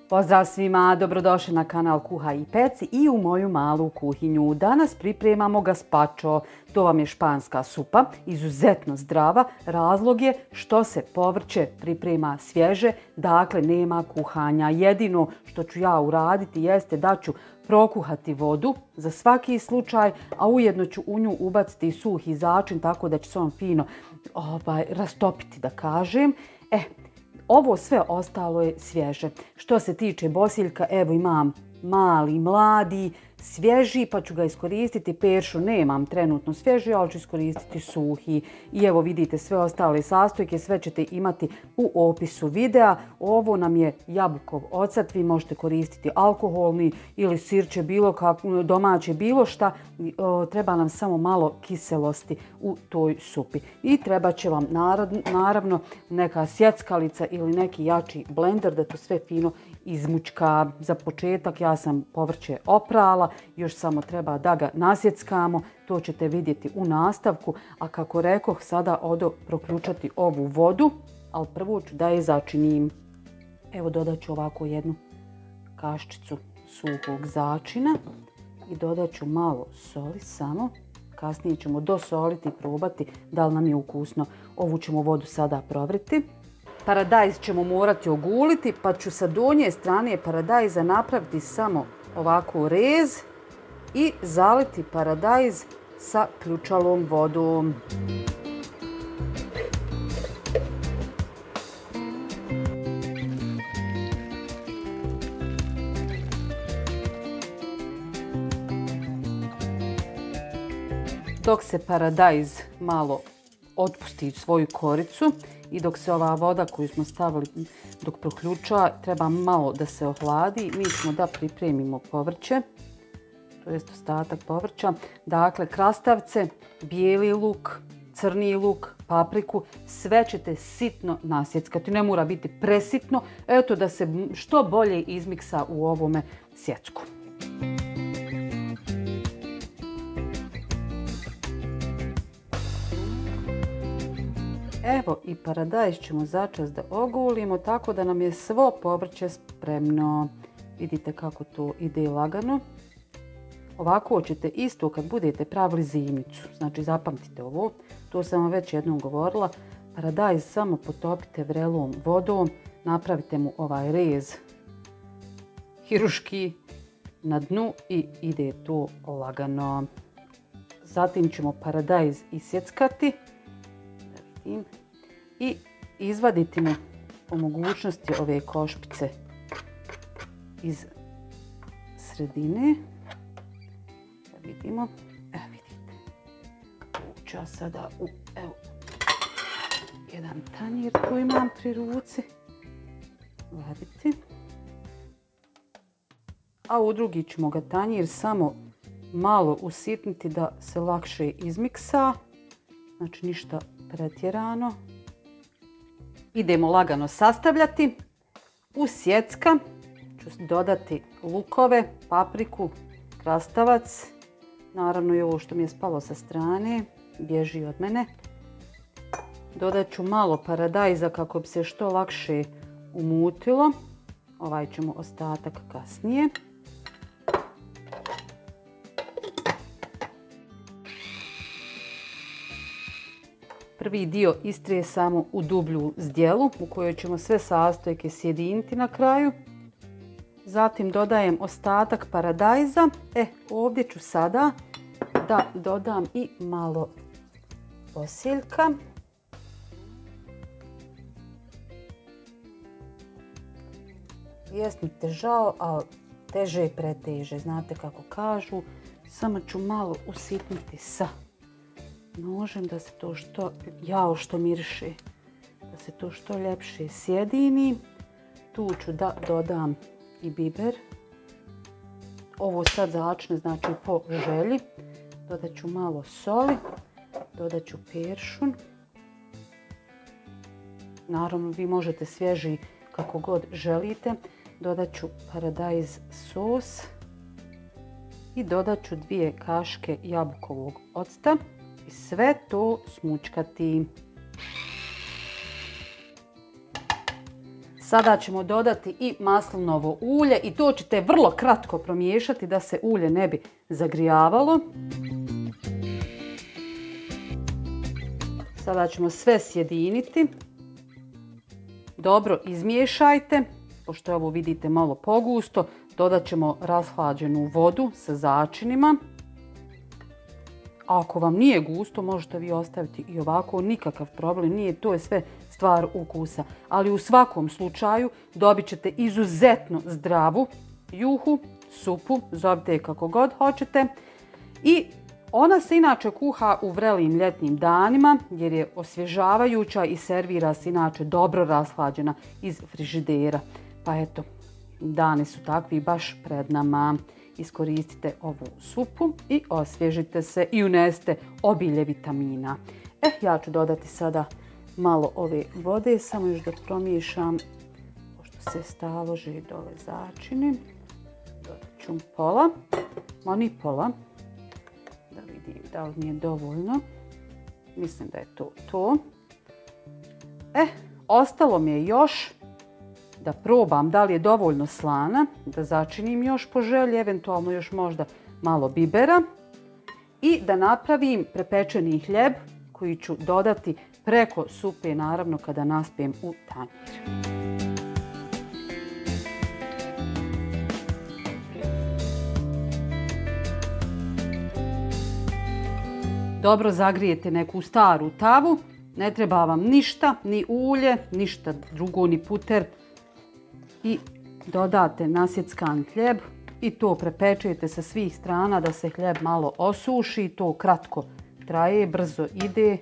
Pozdrav svima, dobrodošli na kanal Kuhaj i peci i u moju malu kuhinju. Danas pripremamo gazpacho. To vam je španska supa, izuzetno zdrava. Razlog je što se povrće priprema svježe, dakle nema kuhanja. Jedino što ću ja uraditi jeste da ću prokuhati vodu za svaki slučaj, a ujedno ću u nju ubaciti suhi začin tako da će se on fino rastopiti, da kažem. Ovo sve ostalo je svježe. Što se tiče bosiljka, evo imam mali, mladi, svježi, pa ću ga iskoristiti. Peršun nemam trenutno svježi, ali ću iskoristiti suhi. I evo vidite sve ostale sastojke, sve ćete imati u opisu videa. Ovo nam je jabukov ocat, vi možete koristiti alkoholni ili sirće, bilo kako, domaće, bilo šta. Treba nam samo malo kiselosti u toj supi. I treba će vam naravno neka sjeckalica ili neki jači blender da to sve fino izmučka. Za početak ja sam povrće oprala, još samo treba da ga nasjeckamo, to ćete vidjeti u nastavku. A kako rekoh, sada odo proključati ovu vodu, ali prvo ću da je začinim. Evo dodat ću ovako jednu kaščicu suhog začina i dodat ću malo soli samo. Kasnije ćemo dosoliti i probati da li nam je ukusno. Ovu ćemo vodu sada provriti. Paradajz ćemo morati oguliti, pa ću sa donje strane paradajza napraviti samo ovako rez i zaliti paradajz sa ključalom vodom. Dok se paradajz malo otpusti svoju koricu i dok se ova voda koju smo stavili dok proključa, treba malo da se ohladi, mi smo da pripremimo povrće, to jest ostatak povrća. Dakle, krastavce, bijeli luk, crni luk, papriku, sve ćete sitno nasjeckati. Ne mora biti presitno, eto da se što bolje izmiksa u ovome sjecku. Evo i paradajz ćemo začas da ogulimo tako da nam je svo povrće spremno. Vidite kako to ide lagano. Ovako ćete isto kad budete pravili zimnicu. Znači zapamtite ovo, to sam vam već jednom govorila. Paradajz samo potopite vrelom vodom, napravite mu ovaj rez hiruški na dnu i ide to lagano. Zatim ćemo paradajz isjeckati i izvaditi mu po mogućnosti ove košpice iz sredine. Da vidimo. Evo vidite. Ovo ću ja sada u jedan tanjir koji imam pri ruci vaditi. A u drugi ćemo ga tanjir samo malo usitniti da se lakše izmiksa. Znači ništa pretjerano. Idemo lagano sastavljati. U sjecka ću dodati lukove, papriku, krastavac. Naravno i ovo što mi je spalo sa strane, bježi od mene. Dodat ću malo paradajza kako bi se što lakše umutilo. Ovaj ćemo ostatak kasnije. Prvi dio istresamo u dublju zdjelu u kojoj ćemo sve sastojke sjediniti na kraju. Zatim dodajem ostatak paradajza. Ovdje ću sada da dodam i malo bosiljka. Jest mi težao, ali teže i preteže. Znate kako kažu. Samo ću malo usitniti sa nožem da se to što miriše, da se to što ljepše sjedini. Tu ću da dodam i biber. Ovo sad začne, znači po želji. Dodat ću malo soli, dodat ću peršun. Naravno vi možete svježi kako god želite. Dodat ću paradajz sos i dodat ću 2 kaške jabukovog octa. I sve to smučkati. Sada ćemo dodati i maslinovo ulje i to ćete vrlo kratko promiješati da se ulje ne bi zagrijavalo. Sada ćemo sve sjediniti. Dobro izmiješajte, pošto je ovo vidite malo pogusto, dodat ćemo rashlađenu vodu sa začinima. Ako vam nije gusto, možete vi ostaviti i ovako, nikakav problem nije, to je sve stvar ukusa. Ali u svakom slučaju dobit ćete izuzetno zdravu juhu, supu, zovite je kako god hoćete. I ona se inače kuha u vrelim ljetnim danima jer je osvježavajuća i servira se inače dobro rashlađena iz frižidera. Pa eto, dani su takvi baš pred nama. Iskoristite ovu supu i osvježite se i unesite obilje vitamina. Ja ću dodati sada malo ove vode, samo još da promiješam, pošto se stalože dole začini. Dodat ću pola, ma ni pola, da vidim da li mi je dovoljno. Mislim da je to to. Ostalo mi je još da probam da li je dovoljno slana, da začinim još po želji, eventualno još možda malo bibera i da napravim prepečeni hljeb koji ću dodati preko supe, naravno kada naspijem u tanjir. Dobro zagrijete neku staru tavu, ne treba vam ništa, ni ulje, ništa drugo, ni puter. I dodate nasjeckan hljeb i to prepečete sa svih strana da se hljeb malo osuši. To kratko traje, brzo ide.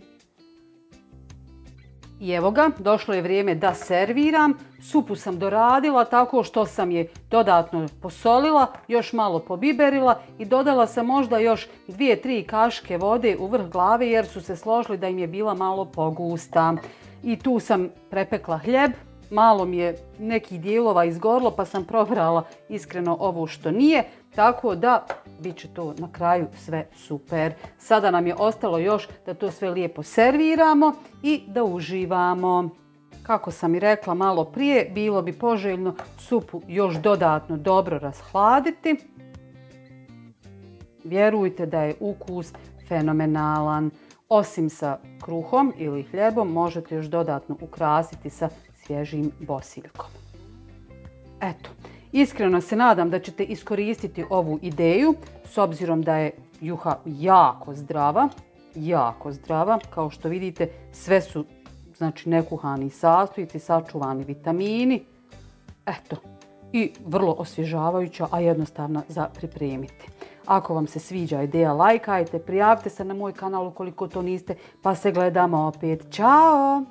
I evo ga, došlo je vrijeme da serviram. Supu sam doradila tako što sam je dodatno posolila, još malo pobiberila i dodala sam možda još 2-3 kašike vode u vrh glave jer su se složili da im je bila malo pogusta. I tu sam prepekla hljeb. Malo mi je nekih dijelova izgorilo pa sam probrala iskreno ovo što nije. Tako da bit će to na kraju sve super. Sada nam je ostalo još da to sve lijepo serviramo i da uživamo. Kako sam i rekla malo prije, bilo bi poželjno supu još dodatno dobro rashladiti. Vjerujte da je ukus fenomenalan. Osim sa kruhom ili hljebom možete još dodatno ukrasiti sa svježim bosiljkom. Eto, iskreno se nadam da ćete iskoristiti ovu ideju s obzirom da je juha jako zdrava. Kao što vidite, sve su znači nekuhani sastojci, sačuvani vitamini. Eto, i vrlo osvježavajuća, a jednostavna za pripremiti. Ako vam se sviđa ideja, lajkajte, prijavite se na moj kanal ukoliko to niste, pa se gledamo opet. Ćao!